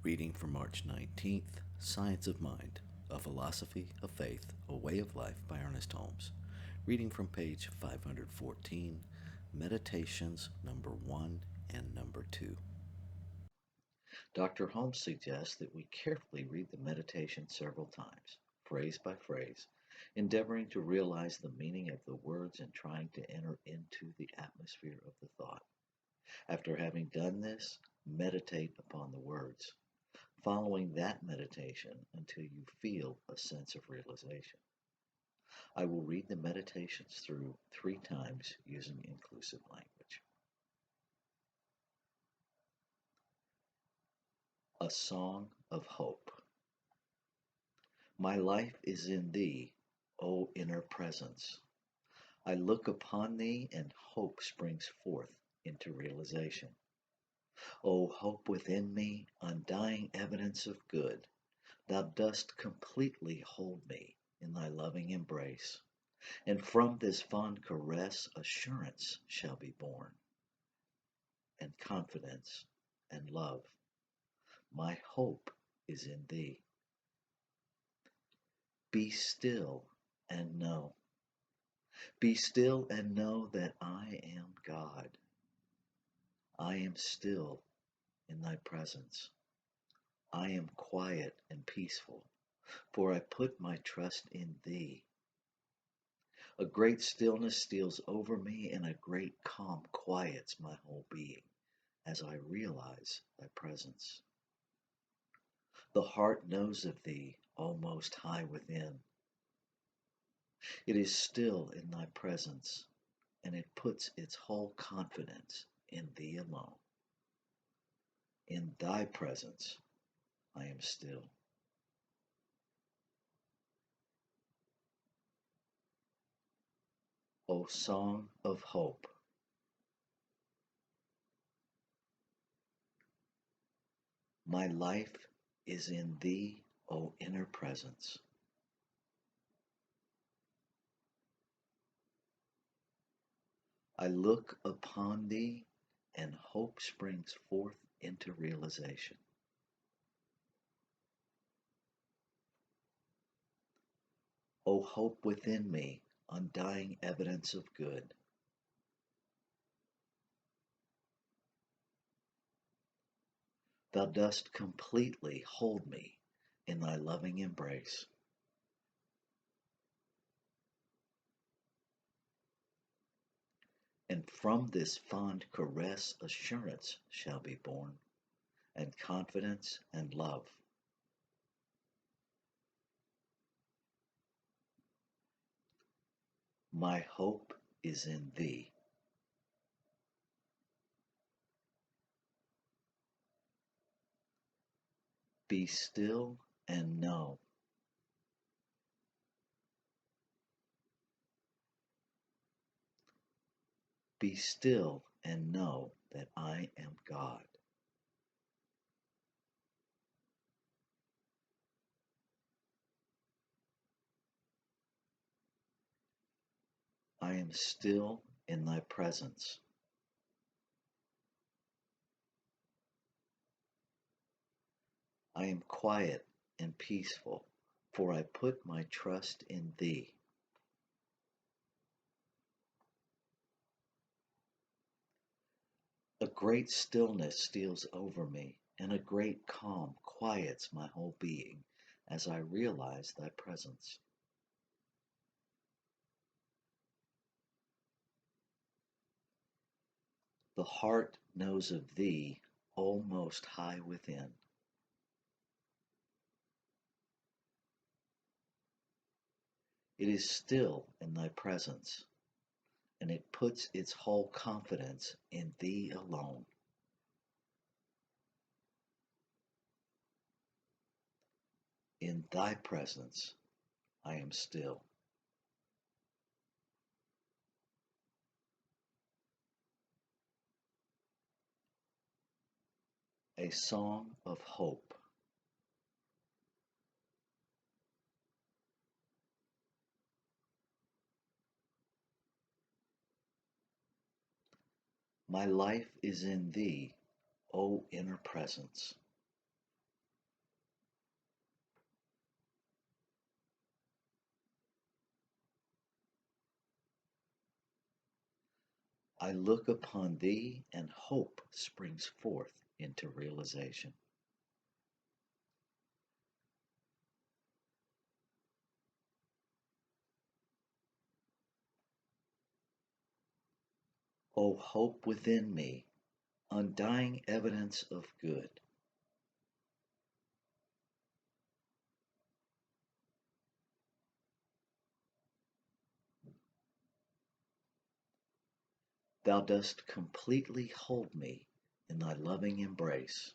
Reading from March 19th, Science of Mind, A Philosophy, a Faith, a Way of Life by Ernest Holmes. Reading from page 514, Meditations number 1 and number 2. Dr. Holmes suggests that we carefully read the meditation several times, phrase by phrase, endeavoring to realize the meaning of the words and trying to enter into the atmosphere of the thought. After having done this, meditate upon the words, following that meditation until you feel a sense of realization. I will read the meditations through 3 times using inclusive language. A Song of Hope. My life is in thee, O inner presence. I look upon thee and hope springs forth into realization. O hope within me, undying evidence of good, thou dost completely hold me in thy loving embrace, and from this fond caress assurance shall be born, and confidence and love. My hope is in thee. Be still and know. Be still and know that I am God. I am still in thy presence. I am quiet and peaceful, for I put my trust in thee. A great stillness steals over me, and a great calm quiets my whole being as I realize thy presence. The heart knows of thee, O Most High within. It is still in thy presence, and it puts its whole confidence in thee alone. In thy presence I am still. O Song of Hope. My life is in thee, O inner presence. I look upon thee, and hope springs forth into realization. O hope within me, undying evidence of good. Thou dost completely hold me in thy loving embrace. And from this fond caress assurance shall be born, and confidence and love. My hope is in thee. Be still and know. Be still and know that I am God. I am still in thy presence. I am quiet and peaceful, for I put my trust in thee. A great stillness steals over me, and a great calm quiets my whole being as I realize thy presence. The heart knows of thee, O Most High within. It is still in thy presence, and it puts its whole confidence in thee alone. In thy presence I am still. A Song of Hope. My life is in thee, O inner presence. I look upon thee and hope springs forth into realization. O hope within me, undying evidence of good. Thou dost completely hold me in thy loving embrace.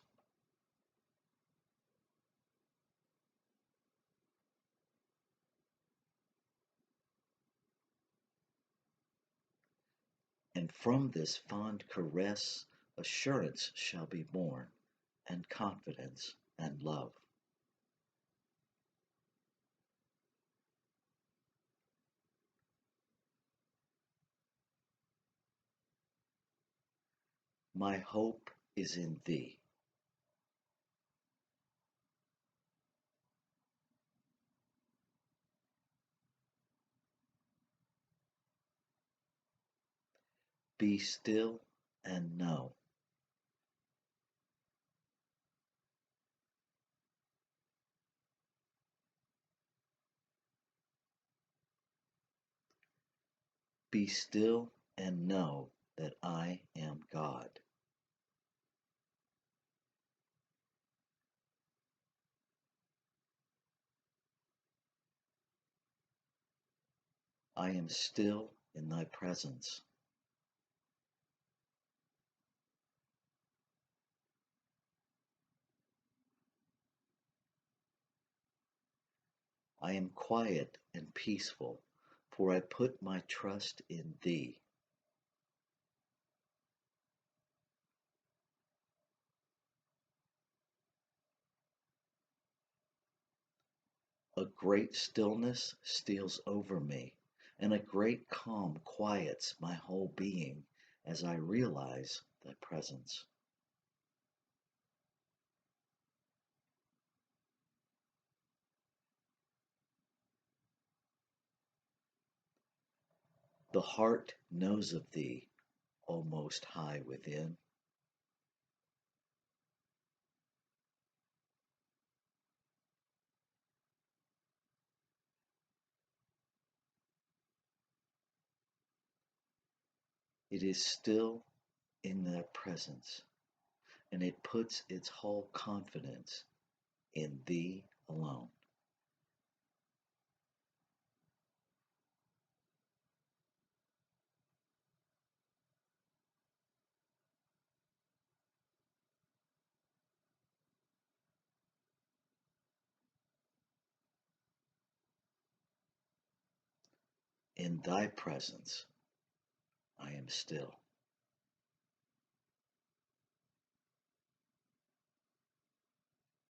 And from this fond caress assurance shall be born, and confidence and love. My hope is in thee. Be still and know. Be still and know that I am God. I am still in thy presence. I am quiet and peaceful, for I put my trust in thee. A great stillness steals over me, and a great calm quiets my whole being as I realize thy presence. The heart knows of thee, O Most High within. It is still in thy presence, and it puts its whole confidence in thee alone. In thy presence I am still.